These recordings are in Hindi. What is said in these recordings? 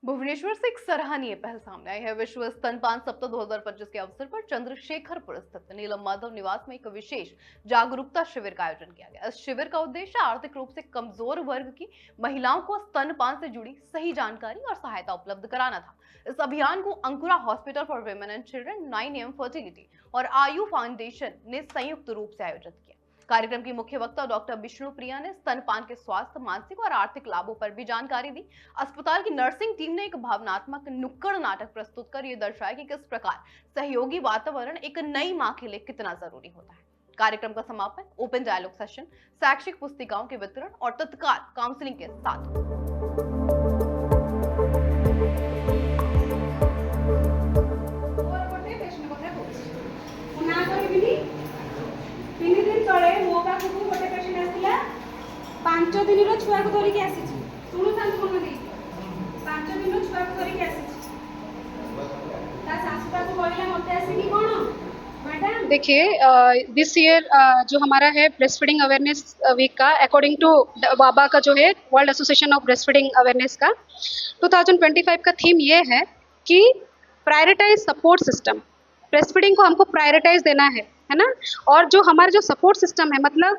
भुवनेश्वर से एक सराहनीय पहल सामने आई है। विश्व स्तनपान सप्ताह 2025 के अवसर पर चंद्रशेखरपुर स्थित नीलम माधव निवास में एक विशेष जागरूकता शिविर का आयोजन किया गया। इस शिविर का उद्देश्य आर्थिक रूप से कमजोर वर्ग की महिलाओं को स्तनपान से जुड़ी सही जानकारी और सहायता उपलब्ध कराना था। इस अभियान को Ankura hospital for women and children, 9am fertility और आयु फाउंडेशन ने संयुक्त रूप से आयोजित किया। कार्यक्रम की मुख्य वक्ता डॉक्टर विष्णु प्रिया ने स्तनपान के स्वास्थ्य, मानसिक और आर्थिक लाभों पर भी जानकारी दी। अस्पताल की नर्सिंग टीम ने एक भावनात्मक नुक्कड़ नाटक प्रस्तुत कर यह दर्शाया कि किस प्रकार सहयोगी वातावरण एक नई मां के लिए कितना जरूरी होता है। कार्यक्रम का समापन ओपन डायलॉग सेशन, शैक्षिक पुस्तिकाओं के वितरण और तत्काल काउंसलिंग के साथ। पांच दिन छुआ को धरिक आसी शुणु मन दे 5 दिन छुआ को धरिक आसी शाशुटा को कहला मत आसिकी कौन मैडम। देखिए, दिस ईयर जो हमारा है ब्रेस्ट फीडिंग अवेयरनेस वीक का, अकॉर्डिंग टू बाबा का जो है world association of breast feeding awareness का 2025 का थीम ये है कि prioritise support system. Breast feeding को हमको प्रायोरिटाइज देना है ना। और जो हमारा जो सपोर्ट सिस्टम है, मतलब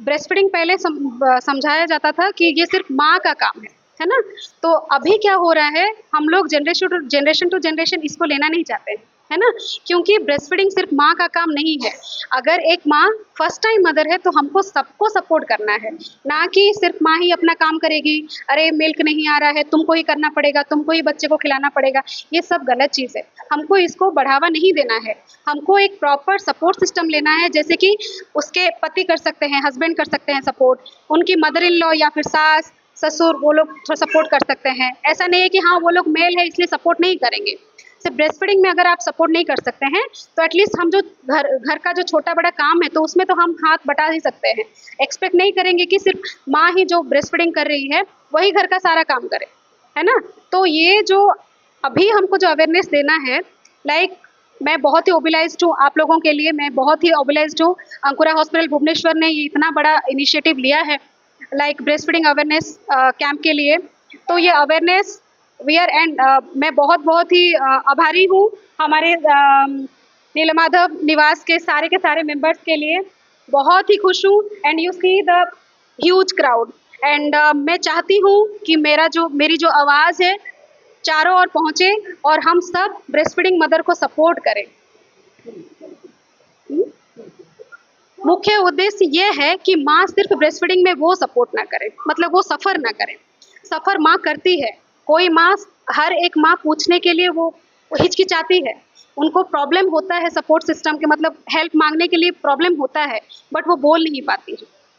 ब्रेस्ट फीडिंग पहले समझाया जाता था कि ये सिर्फ माँ का काम है ना। तो अभी क्या हो रहा है, हम लोग जनरेशन टू जनरेशन इसको लेना नहीं चाहते है ना, क्योंकि ब्रेस्ट फीडिंग सिर्फ माँ का काम नहीं है। अगर एक माँ फर्स्ट टाइम मदर है तो हमको सबको सपोर्ट करना है, ना कि सिर्फ माँ ही अपना काम करेगी। अरे मिल्क नहीं आ रहा है, तुमको ही करना पड़ेगा, तुमको ही बच्चे को खिलाना पड़ेगा। ये सब गलत चीज़ है। हमको इसको बढ़ावा नहीं देना है। हमको एक प्रॉपर सपोर्ट सिस्टम लेना है, जैसे कि उसके पति कर सकते हैं, हस्बैंड कर सकते हैं सपोर्ट, उनकी मदर इन लॉ या फिर सास ससुर वो लोग थोड़ा सपोर्ट कर सकते हैं। ऐसा नहीं है कि हाँ वो लोग मेल है इसलिए सपोर्ट नहीं करेंगे। सिर्फ ब्रेस्ट फीडिंग में अगर आप सपोर्ट नहीं कर सकते हैं तो एटलीस्ट हम जो घर का जो छोटा बड़ा काम है तो उसमें तो हम हाथ बटा ही सकते हैं। एक्सपेक्ट नहीं करेंगे कि सिर्फ माँ ही जो ब्रेस्ट फीडिंग कर रही है वही घर का सारा काम करे, है ना। तो ये जो अभी हमको जो अवेयरनेस देना है, मैं बहुत ही ओबिलाइज्ड हूँ आप लोगों के लिए, मैं बहुत ही ओबिलाइज्ड हूँ। अंकुरा हॉस्पिटल भुवनेश्वर ने ये इतना बड़ा इनिशिएटिव लिया है ब्रेस्ट फीडिंग अवेयरनेस कैंप के लिए। तो ये अवेयरनेस मैं बहुत ही आभारी हूँ हमारे नीलमाधव निवास के सारे मेंबर्स के लिए। बहुत ही खुश हूँ and you see the huge crowd and मैं चाहती हूँ कि मेरी जो आवाज़ है चारों ओर पहुँचे और हम सब ब्रेस्ट फीडिंग मदर को सपोर्ट करें। मुख्य उद्देश्य ये है कि माँ सिर्फ ब्रेस्ट फीडिंग में वो सपोर्ट ना करे, मतलब वो सफ़र ना करे। सफ़र माँ करती है, कोई माँ, हर एक माँ पूछने के लिए वो हिचकिचाती है, उनको प्रॉब्लम होता है सपोर्ट सिस्टम के, मतलब हेल्प मांगने के लिए प्रॉब्लम होता है, बट वो बोल नहीं पाती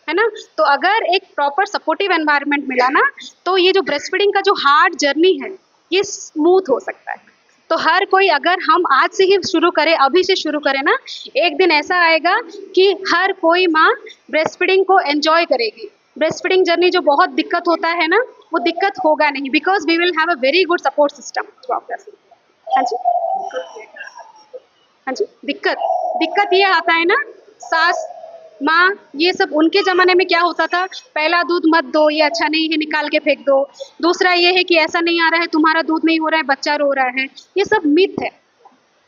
है ना। तो अगर एक प्रॉपर सपोर्टिव एनवायरनमेंट मिला ना तो ये जो ब्रेस्ट फीडिंग का जो हार्ड जर्नी है ये स्मूथ हो सकता है। तो हर कोई, अगर हम आज से ही शुरू करें, अभी से शुरू करें ना, एक दिन ऐसा आएगा कि हर कोई माँ ब्रेस्ट फीडिंग को एंजॉय करेगी। ब्रेस्ट फीडिंग जर्नी जो बहुत दिक्कत होता है ना, वो दिक्कत होगा नहीं, because we will have a very good support system. हाँ जी, हाँ जी। दिक्कत ये आता है ना, सास माँ, ये सब उनके ज़माने में क्या होता था, पहला दूध मत दो, ये अच्छा नहीं है, निकाल के फेंक दो। दूसरा ये है कि ऐसा नहीं आ रहा है, तुम्हारा दूध नहीं हो रहा है, बच्चा रो रहा है। ये सब मिथ है।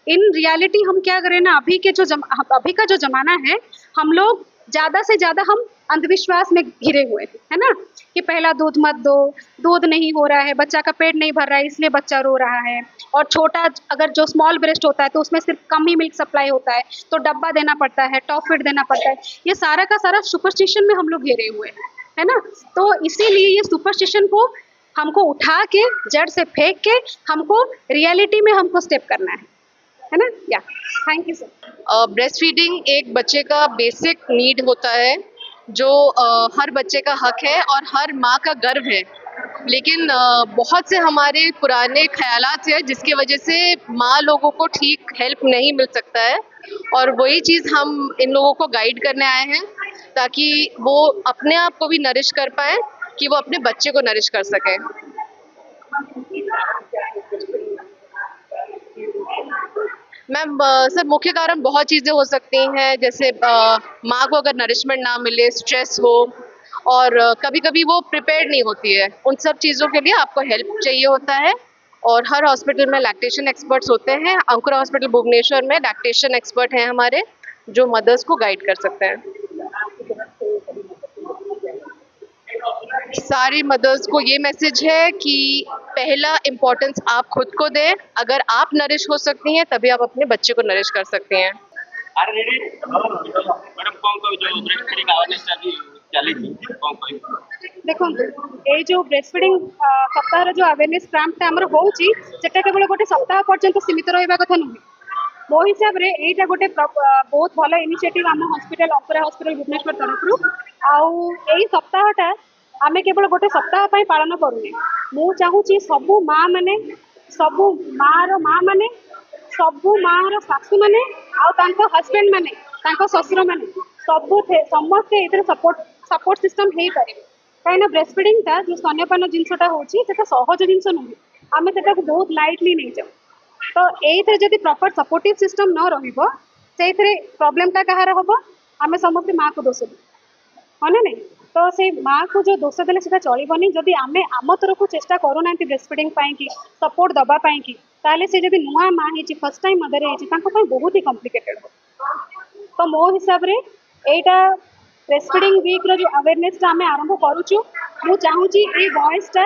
इन रियलिटी हम क्या करें ना, अभी का जो ज़माना है, हम लोग ज़्यादा से ज़्यादा हम अंधविश्वास में घिरे हुए है ना, कि पहला दूध मत दो, दूध नहीं हो रहा है, बच्चा का पेट नहीं भर रहा है इसलिए बच्चा रो रहा है। और छोटा, अगर जो स्मॉल ब्रेस्ट होता है तो उसमें सिर्फ कम ही मिल्क सप्लाई होता है, तो डब्बा देना पड़ता है, टॉप फीड देना पड़ता है। ये सारा का सारा सुपरस्टिशन में हम लोग घिरे हुए हैं, है ना। तो इसीलिए ये सुपरस्टिशन को हमको उठा के जड़ से फेंक के हमको रियलिटी में हमको स्टेप करना है ना। या thank you sir. Breast feeding एक बच्चे का बेसिक नीड होता है जो हर बच्चे का हक है और हर माँ का गर्व है। लेकिन बहुत से हमारे पुराने ख्यालात हैं जिसकी वजह से माँ लोगों को ठीक हेल्प नहीं मिल सकता है, और वही चीज़ हम इन लोगों को गाइड करने आए हैं ताकि वो अपने आप को भी नरिश कर पाए, कि वो अपने बच्चे को नरिश कर सकें। मैम सर, मुख्य कारण बहुत चीज़ें हो सकती हैं, जैसे माँ को अगर नरिशमेंट ना मिले, स्ट्रेस हो, और कभी कभी वो प्रिपेयर्ड नहीं होती है। उन सब चीज़ों के लिए आपको हेल्प चाहिए होता है। और हर हॉस्पिटल में लैक्टेशन एक्सपर्ट्स होते हैं। अंकुरा हॉस्पिटल भुवनेश्वर में लैक्टेशन एक्सपर्ट हैं हमारे, जो मदर्स को गाइड कर सकते हैं। सारी मदर्स को ये मैसेज है कि पहला इम्पोर्टेंस आप खुद को दें। अगर आप नरिश हो सकती हैं तभी आप अपने बच्चे को नरिश कर सकती हैं। देखो ये जो ब्रेस्ट फीडिंग सप्ताह जो अवेयरनेस कैंपटा आमर होची सेटा केवल गोटे सप्ताह पर्यंत सीमित रहिबा कथा नुहे। मो हिसाब रे एटा गोटे बहुत भल इनिशिएटिव आम हॉस्पिटल अंकुरा हॉस्पिटल भुवनेश्वर तरफ आउ एई सप्ताहटा आमे केवल गोटे सप्ताह पई पालन करूने। मु चाहूची सबु माँ माने सबु माँ माने सबु माँ शाशु माने आउ तांको हस्बैंड माने तांको ससुर माने सबु समस्ते एथरे सपोर्ट सिस्टम हेई पारे। कहीं ब्रेस्ट फीडिंग टा जो स्तन्यपान जिनसटा होची सेटा सहज जिनस नुहे। आमे सेटा को बहुत लाइटली नहीं जाऊ। तो एइथरे जदि प्रॉपर सपोर्टिव सिस्टम न रहिबो सेइथरे प्रॉब्लम टा कहार हबो आमे समस्त माँ को दोष देबो हने नहीं। तो से माँ को जो दोष देले सेटा चलिबनी। जदि आमे आम तरफ चेष्टा करूनांती ब्रेस्ट फीडिंग पाई की सपोर्ट दबा पाई की ताले से जदि नुआ माँ हेची फर्स्ट टाइम मदर हेची तांको पाई बहुत ही कॉम्प्लिकेटेड हो। तो मो हिसाब रे एटा ब्रेस्ट फीडिंग वीक रो जो अवेयरनेस टा आमे आरंभ करूछु मु चाहूची ए वॉइस टा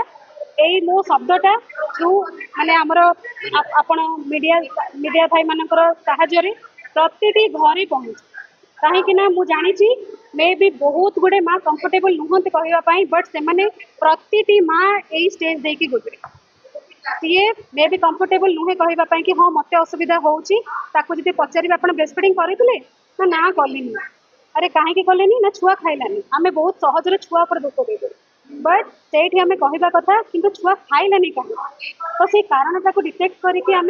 ए मो शब्दटा जो माने हमर आपण मीडिया भाई मानकर साहाय्य रे प्रतिटी घरे पहुँच कहीं ना मु जानी मे भी बहुत गुड़े माँ कंफर्टेबल नुहत कहवाई बट से माने प्रतिटी माँ यही स्टेज देकी गुजरे सी मे भी कंफर्टेबल नुहे कहवाई कि हाँ मत असुविधा होची पचारे आप ब्रेस्ट फीडिंग करते ना कले अरे कहीं कले ना छुआ खाइलानी आम बहुत सहजरे छुआ पर दोष दे बट से आम कहवा कथा कि छुआ खाइलानी कहीं तो से कारण डिटेक्ट करके आम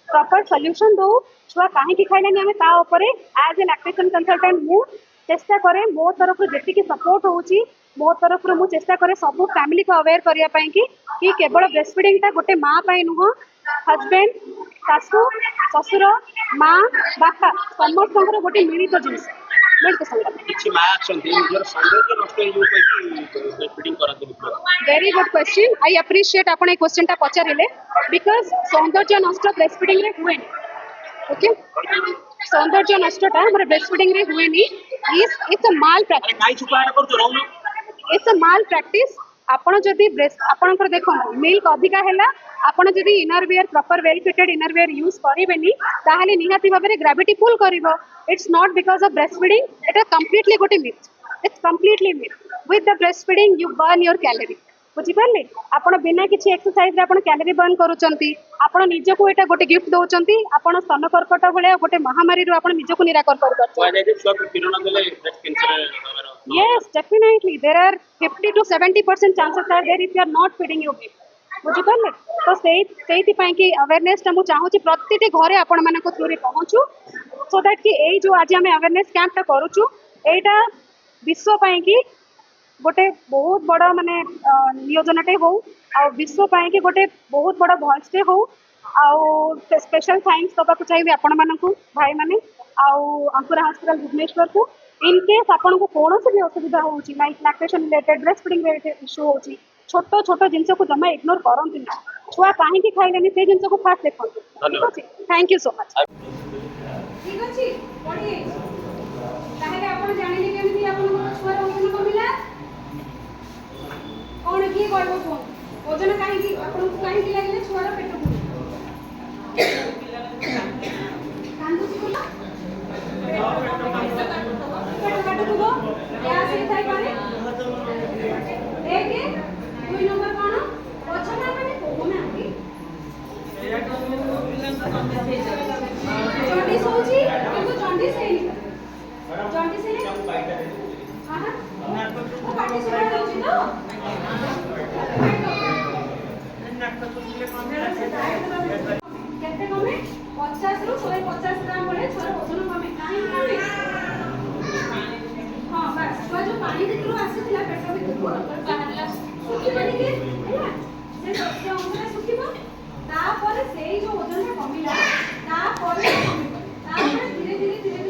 प्रॉपर सॉल्यूशन दो छुआ कहीं खाइलानी आम तापर एज ए लैक्टेशन कंसल्टेंट मु चेष्टा करे मो तरफ जी सपोर्ट होची मो तरफ मु चेष्टा करे सब फैमिली को अवेयर करने कि केवल ब्रेस्ट फीडिंग टा गोटे माँ नुह हजबैंड शाशु ससुर माँ बापा समस्त गोटे मिलित जिन very good question I appreciate आपन क्वेश्चन टा पचारे बिकॉज सौंदर्य नष्ट ब्रेस्ट फीडिंग रे हुए ओके सौंदर्य नष्टटा हमर ब्रेस्ट फीडिंग रे हुए नी it's a malpractice it's a malpractice आपण जदि ब्रेस्ट आपनकर देखो मिल्क अधिका हैला आपण जदि inner wear proper well fitted inner wear use करिवेनी ताहाले निहाती भाबरे ग्रेविटी पुल करिवो it's not because of breast feeding it completely गोटे myth it's completely myth with the breast feeding you burn your calorie बुझी पारे आपण बिना किसी एक्सरसाइज रे आपण कैलोरी बर्न करूचंती आपण निज को एटा गोटे गिफ्ट दउचंती आपण स्तन कर्कट भले गोटे महामारी रो आपण निज को निराकर कर परछन yes definitely there are 50 to 70% chances are there if you are not feeding your baby बुझी पारे तो सेही पई कि अवेयरनेस टा मु चाहू छी प्रतिटी घरे आपण माने को थ्रू रे पहुंचू सो दैट कि एई जो आज हमें अवेयरनेस कैंप टा करूचू एटा विश्व पई कि गोटे बहुत बड़ा माने नियोजनटे हो आ विश्व पई कि गोटे बहुत बड़ा भॉइसटे हो आ स्पेशल थैंक्स दबा को चाहिए आपण मानकू भाई माने आ अंकुरा हॉस्पिटल भुवनेश्वर को इन केस आपण को कौन भी असुविधा होची like lactation related breast feeding related issue होची छोट छोट जिनस को जमा इग्नोर करंती ना छुआ कहीं खाइलेनी से जिनस को फास्ट देखंतु ठीक अछि थैंक यू सो मच ठीक अछि पढी ताहेले आपण जानिले केमती आपण छुआ ओजन कमिला कोन की करबो कोन ओजन कहीं आपण को कहीं लागले छुआ पेट कांदु छी बोला पेट काट दुबो या से थाई पारे एक दुई नंबर कोन पछना माने कोना आबी जॉन्डिस होची किंतु जॉन्डिस हेनी जॉन्डिस हेनी हां ओ पार्टी सुरा होची तो केते कमे 50 रु 150 ग्राम बोले छोरा ओजन कमे काहे कमे हां बस तो जो पानी भितरु आसीथिला पेट भितरु बाहरला सुखी बनी के हैला से सत्य अंगरे सुखीबो तापर सेई जो ओजन कमिला तापर धीरे धीरे